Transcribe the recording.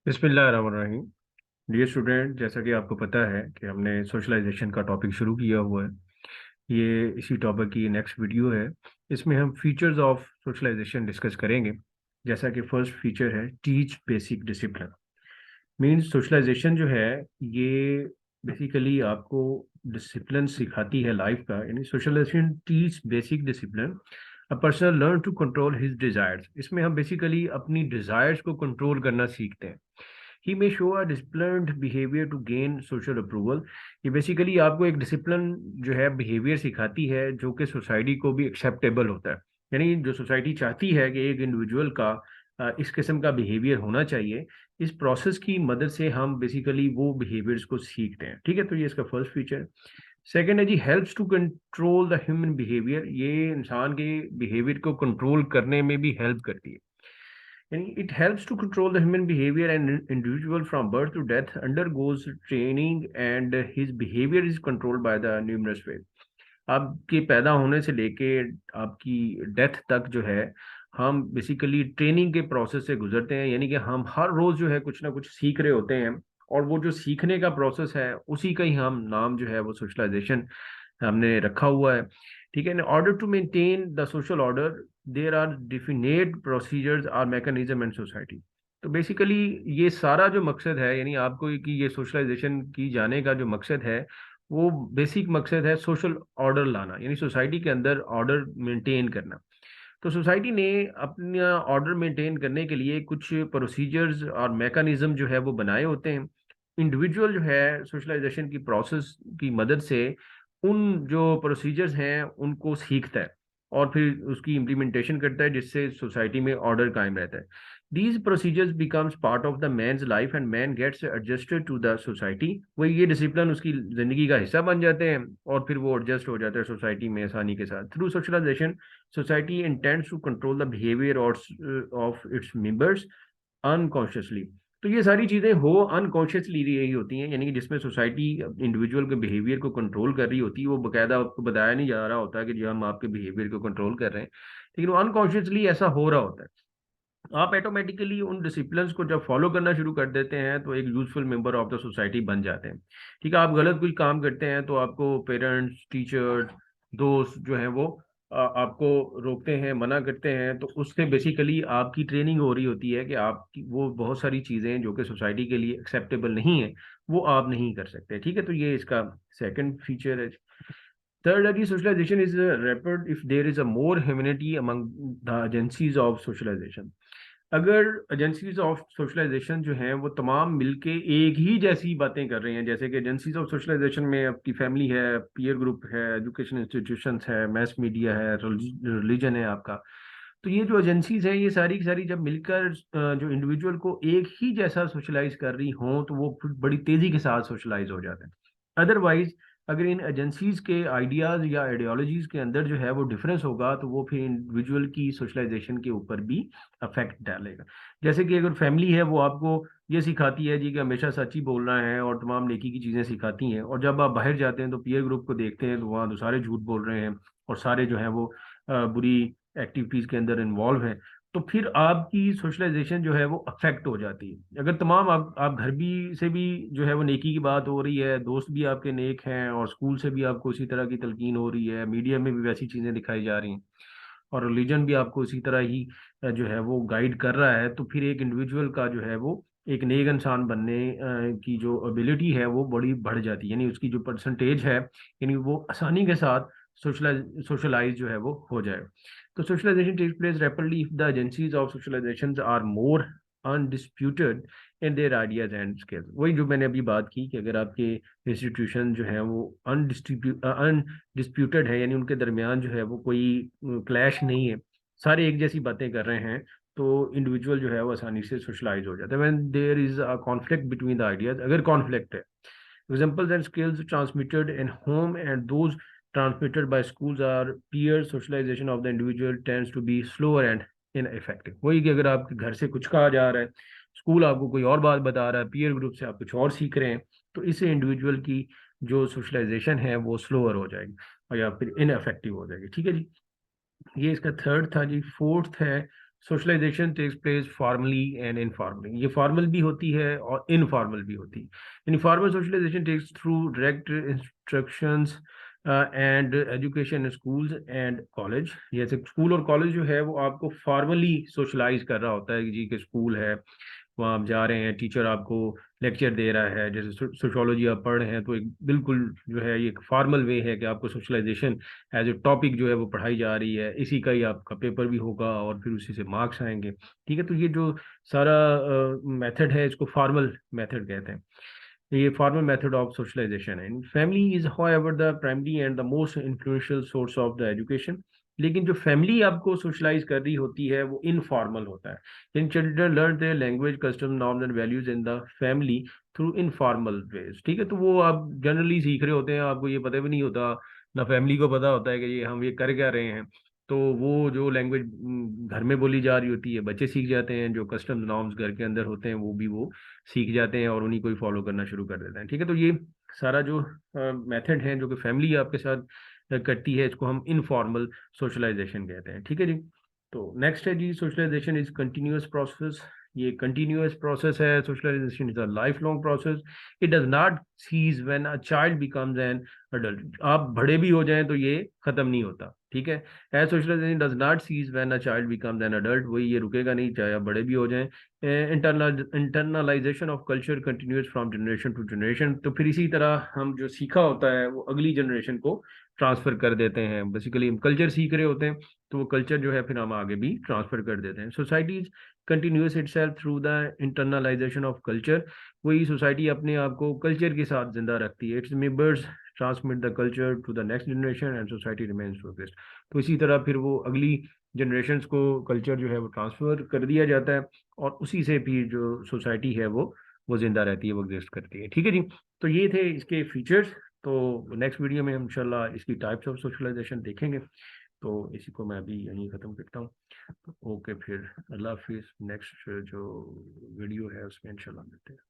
बिस्मिल्लाहिर्रहमानिर्रहीम। Dear student, जैसा कि आपको पता है कि हमने सोशलाइजेशन का टॉपिक शुरू किया हुआ है। ये इसी टॉपिक की नेक्स्ट वीडियो है। इसमें हम फीचर्स ऑफ सोशलाइजेशन डिस्कस करेंगे। जैसा कि फर्स्ट फीचर है teach basic discipline. Means socialisation जो है ये बेसिकली आपको डिसिप्लिन सिखाती है लाइफ का। यानी socialisation teach basic discipline. A person learn to control his desires. इसमें हम बेसिकली अपनी डिजायर्स को कंट्रोल करना सीखते हैं। He may show a disciplined behaviour to gain social approval. ये बेसिकली आपको एक डिसिप्लिन जो है बिहेवियर सिखाती है जो कि सोसाइटी को भी एक्सेप्टेबल होता है। यानी जो सोसाइटी चाहती है कि एक इंडिविजुअल का इस किस्म का बिहेवियर होना चाहिए। इस प्रोसेस की मदद से हम बेसिकली वो बिहेवियर्स को सीखते हैं। ठीक है, तो ये इसका फर्स्ट फीचर है। सेकेंड है जी, helps to control the human behaviour. ये इंसान के बिहेवियर को कंट्रोल करने में भी हेल्प करती है। And it helps to control the human behavior, and individual from birth to death undergoes training and his behavior is controlled by the numerous ways. आपके पैदा होने से लेके आपकी डेथ तक जो है हम बेसिकली ट्रेनिंग के प्रोसेस से गुजरते हैं। यानी कि हम हर रोज जो है कुछ ना कुछ सीख रहे होते हैं, और वो जो सीखने का प्रोसेस है उसी का ही हम नाम जो है वो सोशलाइजेशन हमने रखा हुआ है। ठीक है। In order to maintain the social order there are definite procedures or mechanism and society. तो बेसिकली ये सारा जो मकसद है, यानी आपको कि ये सोशलाइजेशन की जाने का जो मकसद है वो बेसिक मकसद है सोशल ऑर्डर लाना, यानी सोसाइटी के अंदर ऑर्डर मेंटेन करना। तो सोसाइटी ने अपना ऑर्डर मेंटेन करने के लिए कुछ प्रोसीजर्स और मैकेनिज्म जो है वो बनाए होते हैं। इंडिविजुअल जो है सोशलाइजेशन की प्रोसेस की मदद से उन जो प्रोसीजर्स हैं उनको सीखता है और फिर उसकी इम्प्लीमेंटेशन करता है, जिससे सोसाइटी में ऑर्डर कायम रहता है। These procedures becomes part of the man's life and man gets adjusted to the society. वही ये डिसिप्लिन उसकी जिंदगी का हिस्सा बन जाते हैं और फिर वो एडजस्ट हो जाता है सोसाइटी में आसानी के साथ। Through socialisation society intends to control the behavior of its members unconsciously। तो ये सारी चीजें हो अनकॉन्शियसली रही होती हैं, यानी कि जिसमें सोसाइटी इंडिविजुअल के बिहेवियर को कंट्रोल कर रही होती है। वो बकायदा आपको बताया नहीं जा रहा होता कि जी हम आपके बिहेवियर को कंट्रोल कर रहे हैं, लेकिन वो अनकॉन्शियसली ऐसा हो रहा होता है। आप ऑटोमेटिकली उन डिसिप्लिन्स को जब फॉलो करना शुरू कर देते हैं तो एक useful member of the society बन जाते हैं। ठीक है, आप गलत कोई काम करते हैं तो आपको पेरेंट्स, टीचर्स, दोस्त जो हैं वो आपको रोकते हैं, मना करते हैं। तो उससे बेसिकली आपकी ट्रेनिंग हो रही होती है कि आपकी वो बहुत सारी चीज़ें जो कि सोसाइटी के लिए एक्सेप्टेबल नहीं है वो आप नहीं कर सकते। ठीक है, तो ये इसका सेकंड फीचर है। Third, that socialization is rapid if there is a more humanity among the agencies of socialization। अगर एजेंसीज ऑफ सोशलाइजेशन जो हैं वो तमाम मिलके एक ही जैसी बातें कर रही हैं, जैसे कि एजेंसीज ऑफ सोशलाइजेशन में आपकी फैमिली है, पीयर ग्रुप है, एजुकेशन इंस्टीट्यूशंस है, मैस मीडिया है, रिलीजन है आपका। तो ये जो एजेंसीज हैं ये सारी की सारी जब मिलकर जो इंडिविजुअल को एक ही जैसा सोशलाइज कर रही हों तो वो फिर बड़ी तेजी के साथ सोशलाइज हो जाते हैं। अदरवाइज अगर इन एजेंसीज के आइडियाज या आइडियोलॉजीज के अंदर जो है वो डिफरेंस होगा तो वो फिर इंडिविजुअल की सोशलाइजेशन के ऊपर भी अफेक्ट डालेगा। जैसे कि अगर फैमिली है वो आपको ये सिखाती है जी कि हमेशा सच ही बोलना है और तमाम नेकी की चीज़ें सिखाती हैं, और जब आप बाहर जाते हैं तो पीयर ग्रुप को देखते हैं तो वहाँ तो सारे झूठ बोल रहे हैं और सारे जो है वो बुरी एक्टिविटीज़ के अंदर इन्वॉल्व हैं। तो फिर आपकी सोशलाइजेशन जो है वो अफेक्ट हो जाती है। अगर तमाम आप घर भी से भी जो है वो नेकी की बात हो रही है, दोस्त भी आपके नेक हैं, और स्कूल से भी आपको उसी तरह की तलकीन हो रही है, मीडिया में भी वैसी चीज़ें दिखाई जा रही हैं, और रिलीजन भी आपको उसी तरह ही जो है वो गाइड कर रहा है, तो फिर एक इंडिविजुअल का जो है वो एक नेक इंसान बनने की जो एबिलिटी है वो बड़ी बढ़ जाती है। यानी उसकी जो परसेंटेज है, यानी वो आसानी के साथ सोशलाइज जो है वो हो जाए। तो socialisation takes place rapidly if the agencies of socialisation are more undisputed in their ideas and skills. वही जो मैंने अभी बात की कि अगर आपके इंस्टीट्यूशन जो है वो अनडिस्प्यूटेड है, यानी उनके दरमियान जो है वो कोई क्लैश नहीं है, सारे एक जैसी बातें कर रहे हैं, तो इंडिविजुअल जो है वो आसानी से सोशलाइज हो जाता है। When there is a conflict between the ideas, अगर कॉन्फ्लिक्ट है, examples and skills transmitted in home and those transmitted by schools are peer socialization of the individual tends to be slower and ineffective। वही कि अगर आपके घर से कुछ कहा जा रहा है, स्कूल आपको कोई और बात बता रहा है, पीयर ग्रुप से आप कुछ और सीख रहे हैं, तो इससे इंडिविजुअल की जो सोशलाइजेशन है वो स्लोअर हो जाएगी और या फिर इनफेक्टिव हो जाएगी। ठीक है जी, ये इसका थर्ड था जी। फोर्थ है socialisation takes place formally and informally. ये फॉर्मल भी होती है और इनफॉर्मल भी होती है। Informal socialisation takes through direct instructions and education schools and college. जैसे स्कूल और कॉलेज जो है वो आपको फॉर्मली सोशलाइज कर रहा होता है कि जी के स्कूल है, वहाँ आप जा रहे हैं, टीचर आपको लेक्चर दे रहा है, जैसे सोशोलॉजी आप पढ़ रहे हैं तो एक बिल्कुल जो है ये एक फॉर्मल वे है कि आपको सोशलाइजेशन एज ए टॉपिक जो है वो पढ़ाई जा रही है, इसी का ही आपका पेपर भी होगा और फिर उसी से मार्क्स आएंगे। ठीक है, तो ये जो सारा मेथड है इसको फॉर्मल मेथड कहते हैं। ये फॉर्मल मेथड ऑफ सोशलाइजेशन है। Family is however the primary and the most influential source of the education. लेकिन जो फैमिली आपको सोशलाइज कर रही होती है वो इनफॉर्मल होता है। In children learn their language, custom, norms and values in the family through informal ways. ठीक है, तो वो आप जनरली सीख रहे होते हैं, आपको ये पता भी नहीं होता, ना फैमिली को पता होता है कि ये हम ये कर क्या रहे हैं। तो वो जो लैंग्वेज घर में बोली जा रही होती है बच्चे सीख जाते हैं, जो कस्टम नॉर्म्स घर के अंदर होते हैं वो भी वो सीख जाते हैं और उन्हीं को ही फॉलो करना शुरू कर देते हैं। ठीक है, तो ये सारा जो मेथड है जो कि फैमिली आपके साथ करती है इसको हम इनफॉर्मल सोशलाइजेशन कहते हैं। ठीक है जी। तो नेक्स्ट है जी, सोशलाइजेशन इज कंटिन्यूअस प्रोसेस। ये कंटिन्यूअस प्रोसेस है। Socialisation is a life long process. It does not cease when a child becomes an adult. आप बड़े भी हो जाएं तो ये खत्म नहीं होता। ठीक है, as socialisation does not cease when a child becomes an adult. वही ये रुकेगा नहीं चाहे आप बड़े भी हो जाएं। Internalisation of culture continues from generation to generation. तो फिर इसी तरह हम जो सीखा होता है वो अगली जनरेशन को ट्रांसफर कर देते हैं। बेसिकली हम कल्चर सीख रहे होते हैं तो वो कल्चर जो है फिर हम आगे भी ट्रांसफर कर देते हैं। Societies continues itself through the internalisation of culture. वही सोसाइटी अपने आप को कल्चर के साथ जिंदा रखती है। Its members transmit the culture to the next generation and society remains progress. तो इसी तरह फिर वो अगली जनरेशन्स को कल्चर जो है वो ट्रांसफर कर दिया जाता है और उसी से भी जो सोसाइटी है वो जिंदा रहती है, वो एग्जिस्ट करती है। ठीक है जी। तो ये थे इसके फीचर्स। तो नेक्स्ट वीडियो में हम इंशाल्लाह इसकी टाइप्स ऑफ सोशलाइजेशन देखेंगे। तो इसी को मैं अभी यहीं ख़त्म करता हूँ। तो ओके, फिर अल्लाह हाफिज़। नेक्स्ट जो वीडियो है उसमें इंशाल्लाह मिलते हैं।